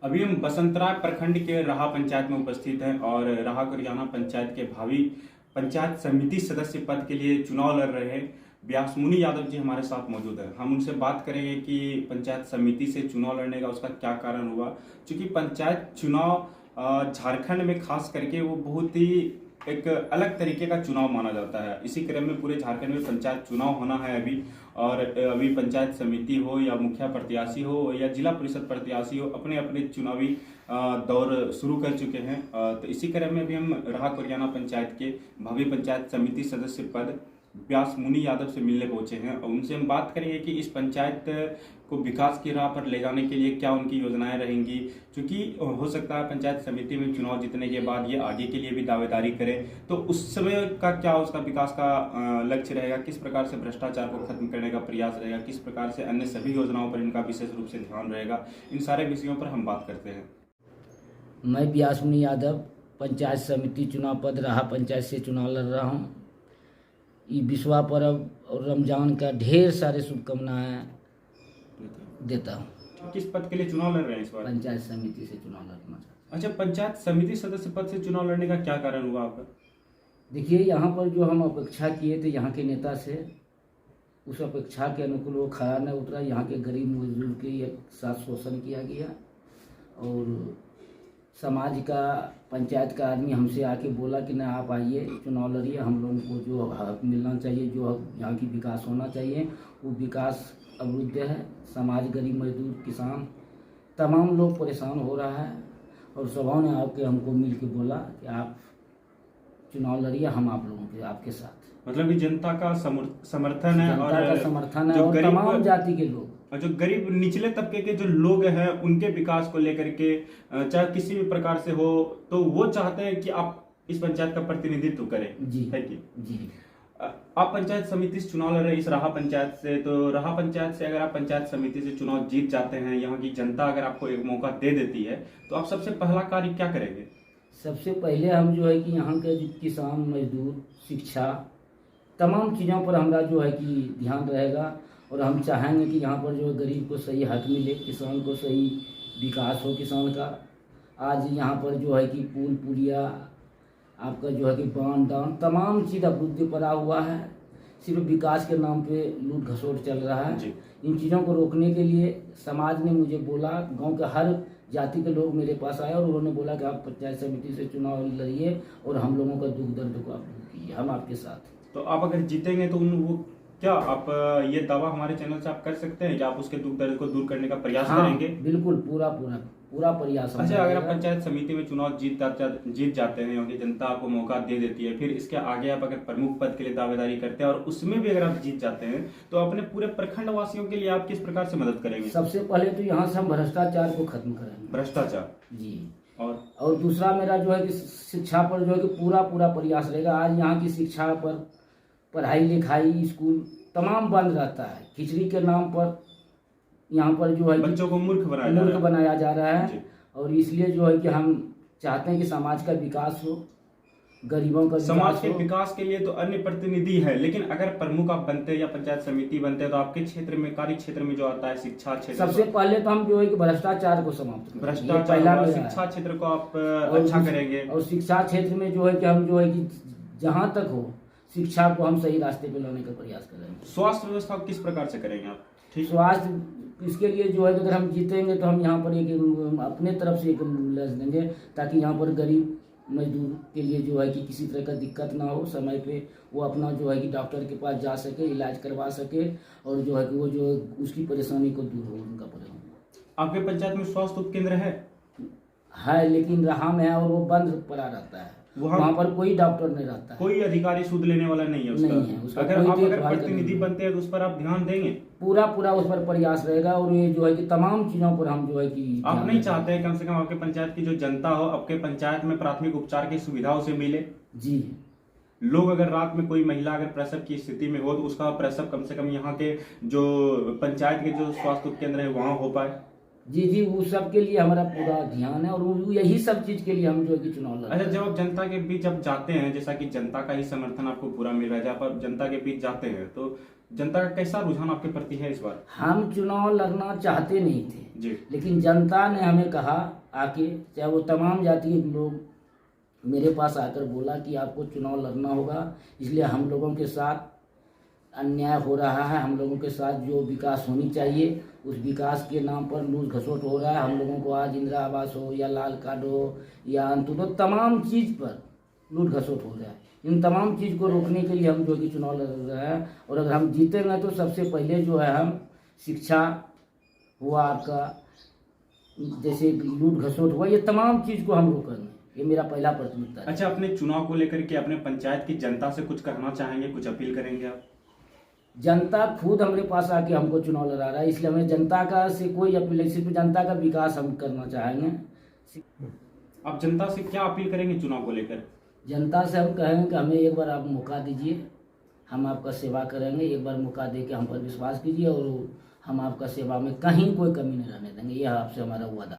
अभी हम बसंतराय प्रखंड के राहा पंचायत में उपस्थित हैं और राहा करियाना पंचायत के भावी पंचायत समिति सदस्य पद के लिए चुनाव लड़ रहे व्यासमुनि यादव जी हमारे साथ मौजूद हैं। हम उनसे बात करेंगे कि पंचायत समिति से चुनाव लड़ने का उसका क्या कारण हुआ, क्योंकि पंचायत चुनाव झारखंड में खास करके वो बहुत ही एक अलग तरीके का चुनाव माना जाता है। इसी क्रम में पूरे झारखंड में पंचायत चुनाव होना है अभी, और अभी पंचायत समिति हो या मुखिया प्रत्याशी हो या जिला परिषद प्रत्याशी हो, अपने अपने चुनावी दौर शुरू कर चुके हैं। तो इसी क्रम में भी हम राहा करियाना पंचायत के भावी पंचायत समिति सदस्य पद व्यासमुनि यादव से मिलने पहुंचे हैं और उनसे हम बात करेंगे कि इस पंचायत को विकास की राह पर ले जाने के लिए क्या उनकी योजनाएं रहेंगी, क्योंकि हो सकता है पंचायत समिति में चुनाव जीतने के बाद ये आगे के लिए भी दावेदारी करें, तो उस समय का क्या उसका विकास का लक्ष्य रहेगा, किस प्रकार से भ्रष्टाचार को खत्म करने का प्रयास रहेगा, किस प्रकार से अन्य सभी योजनाओं पर इनका विशेष रूप से ध्यान रहेगा। इन सारे विषयों पर हम बात करते हैं। मैं व्यासमुनि यादव पंचायत समिति चुनाव पद राहा पंचायत से चुनाव लड़ रहा हूँ। ये विश्वा पर्व और रमजान का ढेर सारे शुभकामनाएं देता हूँ। किस पद के लिए चुनाव लड़ रहे हैं इस बार? पंचायत समिति से चुनाव लड़ना चाहता हूँ। अच्छा, पंचायत समिति सदस्य पद से चुनाव लड़ने का क्या कारण हुआ आपका? देखिए, यहाँ पर जो हम अपेक्षा किए थे यहाँ के नेता से, उस अपेक्षा के अनुकूल वो खरा न उतरा। यहाँ के गरीब मजदूर के साथ शोषण किया गया और समाज का पंचायत का आदमी हमसे आके बोला कि ना आप आइए चुनाव लड़िए, हम लोगों को जो हक मिलना चाहिए, जो यहाँ की विकास होना चाहिए वो विकास अवरुद्ध है। समाज, गरीब मजदूर, किसान, तमाम लोग परेशान हो रहा है और सभाओं ने आके हमको मिल के बोला कि आप चुनाव लड़िए, हम आप लोगों के आपके साथ। मतलब कि जनता का समर्थन है, जनता का समर्थन है और तमाम जाति के लोग, जो गरीब निचले तबके के जो लोग हैं उनके विकास को लेकर के चाहे किसी भी प्रकार से हो, तो वो चाहते हैं कि आप इस पंचायत का प्रतिनिधित्व करें। जी है कि जी। आप पंचायत समिति से चुनाव लड़ रहे हैं इस राहा पंचायत से, तो राहा पंचायत से अगर आप पंचायत समिति से चुनाव जीत जाते हैं, यहाँ की जनता अगर आपको एक मौका दे देती है, तो आप सबसे पहला कार्य क्या करेंगे? सबसे पहले हम जो है कि यहाँ के किसान, मजदूर, शिक्षा, तमाम चीज़ों पर हमारा जो है कि ध्यान रहेगा और हम चाहेंगे कि यहाँ पर जो गरीब को सही हक मिले, किसान को सही विकास हो किसान का। आज यहाँ पर जो है कि पुल पुलिया, आपका जो है कि बांध डांड, तमाम चीज़ अवरुद्ध पड़ा हुआ है। सिर्फ विकास के नाम पे लूट घसोट चल रहा है। इन चीज़ों को रोकने के लिए समाज ने मुझे बोला, गांव के हर जाति के लोग मेरे पास आए और उन्होंने बोला कि आप पंचायत समिति से चुनाव लड़िए और हम लोगों का दुख दर्द को आप दूर कीजिए, हम आपके साथ। तो आप अगर जीतेंगे तो वो क्या आप ये दावा हमारे चैनल से आप कर सकते हैं कि आप उसके दुख दर्द को दूर करने का प्रयास करेंगे? बिल्कुल, पूरा प्रयास। अच्छा, अगर आप पंचायत समिति में चुनाव जीत जाते हैं, क्योंकि जनता आपको मौका दे देती है, फिर इसके आगे आप अगर प्रमुख पद के लिए दावेदारी करते हैं और उसमें भी अगर आप जीत जाते हैं, तो अपने पूरे प्रखंड वासियों के लिए आप किस प्रकार से मदद करेंगे? सबसे पहले तो यहाँ से हम भ्रष्टाचार को खत्म करेंगे। भ्रष्टाचार जी। और दूसरा मेरा जो है कि शिक्षा पर जो है कि पूरा प्रयास रहेगा। आज यहाँ की शिक्षा पर, पढ़ाई लिखाई, स्कूल तमाम बंद रहता है। खिचड़ी के नाम पर यहाँ पर जो है बच्चों को मूर्ख बनाया जा रहा है और इसलिए जो है कि हम चाहते हैं कि समाज का विकास हो, गरीबों का समाज के विकास के लिए तो अन्य प्रतिनिधि है, लेकिन अगर प्रमुख आप बनते हैं या पंचायत समिति बनते हैं, तो आपके क्षेत्र में, कार्य क्षेत्र में जो आता है शिक्षा क्षेत्र, सबसे पहले तो हम जो है कि भ्रष्टाचार को समाप्त, भ्रष्टाचार, शिक्षा क्षेत्र को आप अच्छा करेंगे। और शिक्षा क्षेत्र में जो है कि हम जो है कि जहाँ तक हो शिक्षा को हम सही रास्ते पे लाने का प्रयास करेंगे। स्वास्थ्य व्यवस्था किस प्रकार से करेंगे आप? ठीक, स्वास्थ्य इसके लिए जो है कि अगर हम जीतेंगे तो हम यहाँ पर एक अपने तरफ से एक एम्बुलेंस देंगे, ताकि यहाँ पर गरीब मजदूर के लिए जो है कि किसी तरह का दिक्कत ना हो, समय पे वो अपना जो है कि डॉक्टर के पास जा सके, इलाज करवा सके और जो है कि वो जो उसकी परेशानी को दूर हो, उनका परेशानी। आपके पंचायत में स्वास्थ्य उपकेंद्र है, लेकिन राहा में है और वो बंद पड़ा रहता है। वहाँ पर कोई डॉक्टर नहीं रहता है, कोई अधिकारी सूद लेने वाला नहीं है उसका। अगर आप प्रतिनिधि बनते हैं तो उस पर आप ध्यान देंगे? पूरा उस पर प्रयास रहेगा और ये जो है कि तमाम चीजों पर हम जो है कि आप नहीं चाहते हैं कम से कम आपके पंचायत की जो जनता हो, आपके पंचायत में प्राथमिक उपचार की सुविधा उसे मिले? जी। लोग अगर रात में, कोई महिला अगर प्रसव की स्थिति में हो, तो उसका प्रसव कम से कम यहाँ के जो पंचायत के जो स्वास्थ्य उपकेंद्र है वहाँ हो पाए। जी, वो सब के लिए हमारा पूरा ध्यान है और यही सब चीज के लिए हम जो है कि चुनाव लड़ रहे हैं। अच्छा, जब आप जनता के बीच जब जाते हैं, जैसा कि जनता का ही समर्थन आपको पूरा मिल रहा है, जब आप जनता के बीच जाते हैं, तो जनता का कैसा रुझान आपके प्रति है इस बार? हम चुनाव लड़ना चाहते नहीं थे, जी। लेकिन जनता ने हमें कहा आके, चाहे वो तमाम जाति के लोग मेरे पास आकर बोला कि आपको चुनाव लड़ना होगा, इसलिए हम लोगों के साथ अन्याय हो रहा है, हम लोगों के साथ जो विकास होनी चाहिए उस विकास के नाम पर लूट घसोट हो रहा है। हम लोगों को आज इंदिरा आवास हो या लाल कार्ड हो या अंत्योदय, तमाम चीज़ पर लूट घसोट हो रहा है। इन तमाम चीज़ को रोकने के लिए हम जो कि चुनाव लड़ रहे हैं, और अगर हम जीतेंगे तो सबसे पहले जो है हम शिक्षा हुआ, आपका जैसे लूट घसोट हुआ, ये तमाम चीज़ को हम रोकेंगे, ये मेरा पहला प्राथमिकता है। अच्छा, अपने चुनाव को लेकर के अपने पंचायत की जनता से कुछ कहना चाहेंगे, कुछ अपील करेंगे आप? जनता खुद हमारे पास आके हमको चुनाव लड़ा रहा है, इसलिए हमें जनता का से कोई अपील नहीं, सिर्फ जनता का विकास हम करना चाहेंगे। आप जनता से क्या अपील करेंगे चुनाव को लेकर? जनता से हम कहेंगे कि हमें एक बार आप मौका दीजिए, हम आपका सेवा करेंगे, एक बार मौका दे के हम पर विश्वास कीजिए और हम आपका सेवा में कहीं कोई कमी नहीं रहने देंगे, यह आपसे हमारा वादा।